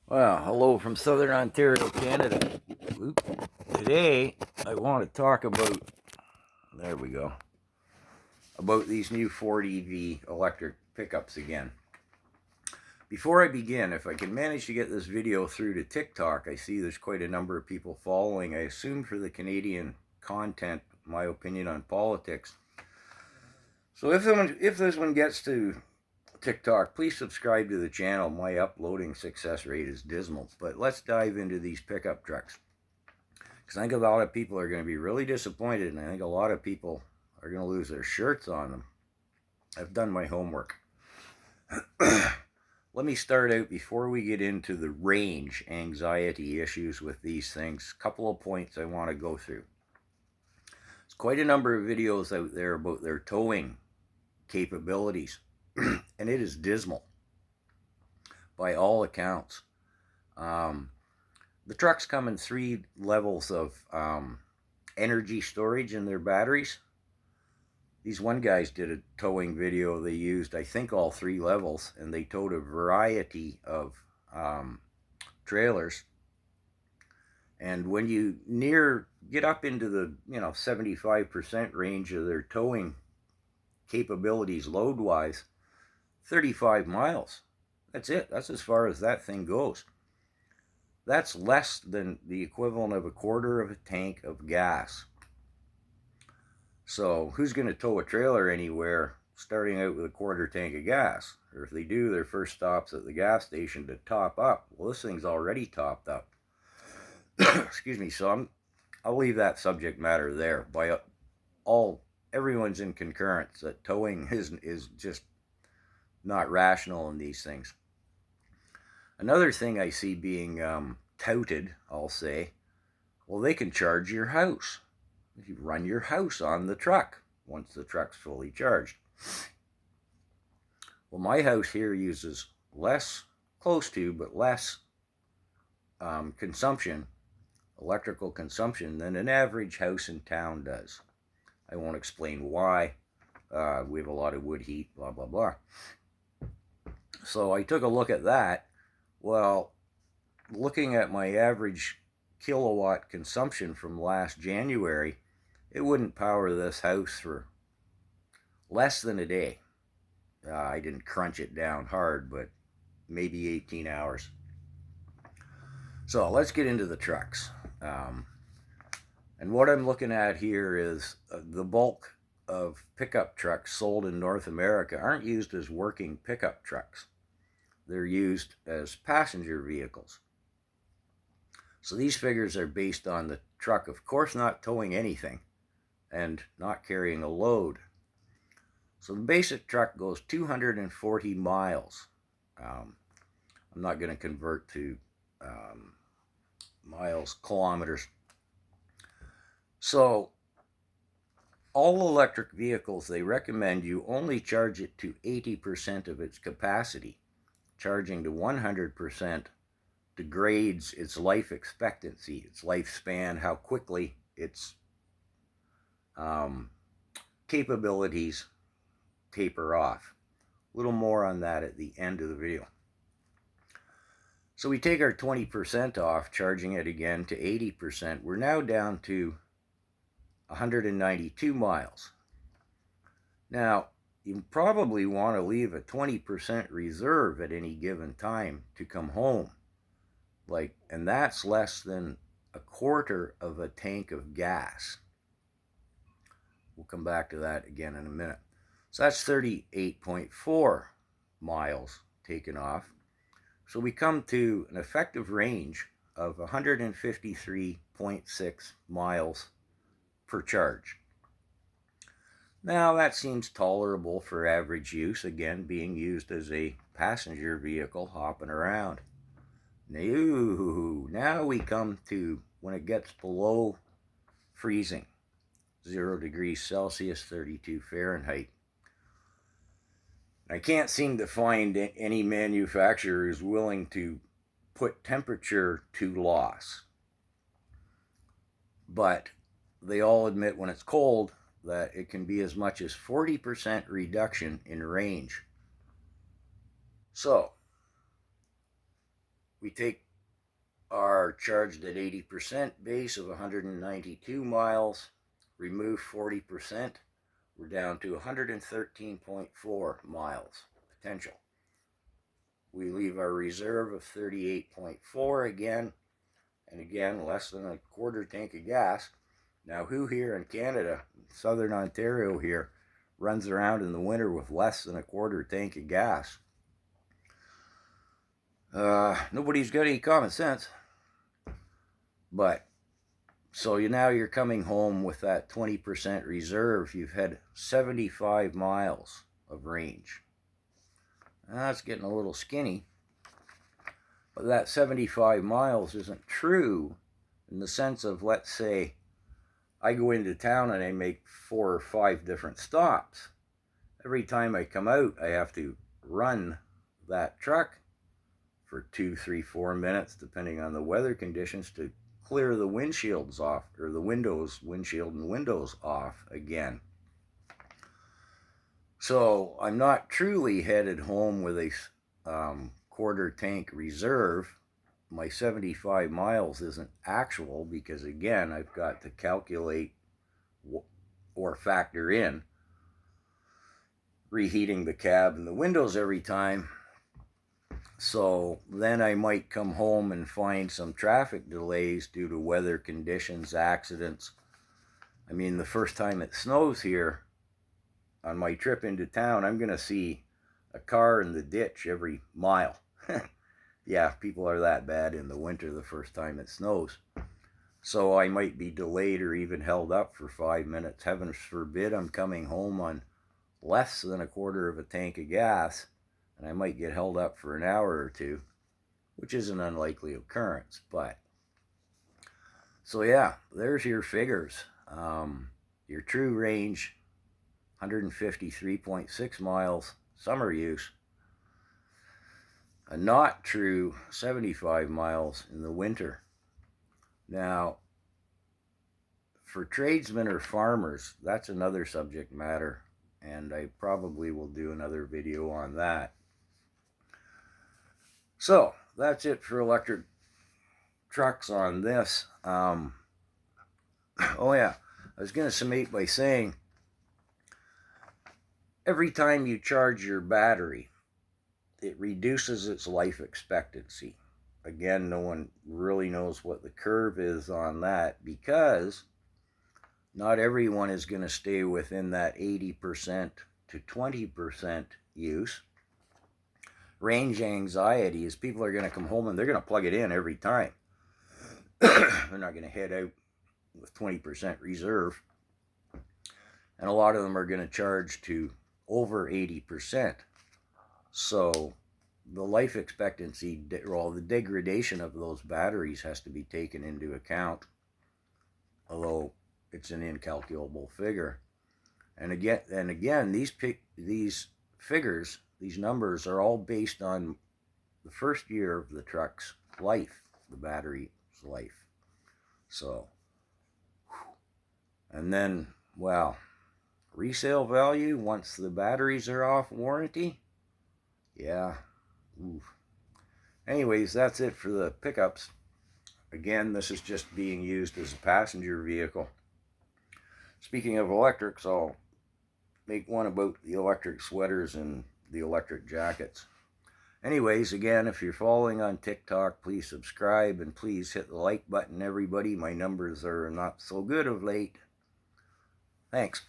Well, hello from Southern Ontario, Canada. Today, I want to talk about, there we go, about these new Ford EV electric pickups again. Before I begin, if I can manage to get this video through to TikTok, I see there's quite a number of people following. I assume for the Canadian content, my opinion on politics. So if this one gets to TikTok, please subscribe to the channel. My uploading success rate is dismal. But let's dive into these pickup trucks, because I think a lot of people are going to be really disappointed, and I think a lot of people are going to lose their shirts on them. I've done my homework. Let me start out before we get into the range anxiety issues with these things. A couple of points I want to go through. There's quite a number of videos out there about their towing capabilities, and it is dismal by all accounts. The trucks come in 3 levels of energy storage in their batteries. These one guys did a towing video. They used, I think, all 3 levels, and they towed a variety of trailers. And when you get up into the 75% range of their towing capabilities load-wise, 35 miles. That's it. That's as far as that thing goes. That's less than the equivalent of a quarter of a tank of gas. So who's going to tow a trailer anywhere starting out with a quarter tank of gas? Or if they do, their first stop's at the gas station to top up. Well, this thing's already topped up. Excuse me. So I'll leave that subject matter there. Everyone's in concurrence that towing is just not rational in these things. Another thing I see being touted, I'll say, well, they can charge your house. You run your house on the truck once the truck's fully charged. Well, my house here uses less consumption, electrical consumption, than an average house in town does. I won't explain why. We have a lot of wood heat, blah, blah, blah. So I took a look at that. Well, looking at my average kilowatt consumption from last January, it wouldn't power this house for less than a day. I didn't crunch it down hard, but maybe 18 hours. So let's get into the trucks. And what I'm looking at here is the bulk of pickup trucks sold in North America aren't used as working pickup trucks. They're used as passenger vehicles. So these figures are based on the truck, of course, not towing anything and not carrying a load. So the basic truck goes 240 miles. I'm not going to convert to miles, kilometers. So all electric vehicles, they recommend you only charge it to 80% of its capacity. Charging to 100% degrades its life expectancy, its lifespan, how quickly its capabilities taper off. A little more on that at the end of the video. So we take our 20% off, charging it again to 80%. We're now down to 192 miles. Now, you probably want to leave a 20% reserve at any given time to come home. And that's less than a quarter of a tank of gas. We'll come back to that again in a minute. So that's 38.4 miles taken off. So we come to an effective range of 153.6 miles per charge. Now that seems tolerable for average use, again being used as a passenger vehicle hopping around. Now we come to when it gets below freezing, 0 degrees Celsius, 32 Fahrenheit. I can't seem to find any manufacturer who's willing to put temperature to loss. But they all admit when it's cold that it can be as much as 40% reduction in range. So We take our charged at 80% base of 192 miles, remove 40%, we're down to 113.4 miles potential. We leave our reserve of 38.4 again, and again, less than a quarter tank of gas. Now, who here in Canada, southern Ontario here, runs around in the winter with less than a quarter tank of gas? Nobody's got any common sense. But, so now you're coming home with that 20% reserve. You've had 75 miles of range. That's getting a little skinny. But that 75 miles isn't true in the sense of, let's say, I go into town and I make 4 or 5 different stops. Every time I come out, I have to run that truck for 2, 3, 4 minutes, depending on the weather conditions, to clear the windshields off, or the windshield and windows off again. So I'm not truly headed home with a quarter tank reserve. My 75 miles isn't actual because, again, I've got to calculate or factor in reheating the cab and the windows every time. So then I might come home and find some traffic delays due to weather conditions, accidents. I mean, the first time it snows here, on my trip into town, I'm going to see a car in the ditch every mile. Yeah, people are that bad in the winter the first time it snows. So I might be delayed or even held up for 5 minutes. Heaven forbid I'm coming home on less than a quarter of a tank of gas, and I might get held up for an hour or two, which is an unlikely occurrence. But so yeah, there's your figures. Your true range, 153.6 miles summer use. A not true 75 miles in the winter. Now, for tradesmen or farmers, that's another subject matter, and I probably will do another video on that. So, that's it for electric trucks on this. Oh yeah, I was going to summate by saying, every time you charge your battery, it reduces its life expectancy. Again, no one really knows what the curve is on that, because not everyone is going to stay within that 80% to 20% use. Range anxiety is people are going to come home and they're going to plug it in every time. They're not going to head out with 20% reserve. And a lot of them are going to charge to over 80%. So the life expectancy, or the degradation of those batteries, has to be taken into account, although it's an incalculable figure. And again, these figures, these numbers, are all based on the first year of the truck's life, the battery's life. So, and then, well, resale value once the batteries are off warranty, yeah. Oof. Anyways, that's it for the pickups. Again, this is just being used as a passenger vehicle. Speaking of electrics, I'll make one about the electric sweaters and the electric jackets. Anyways, again, if you're following on TikTok, please subscribe and please hit the like button, everybody. My numbers are not so good of late. Thanks.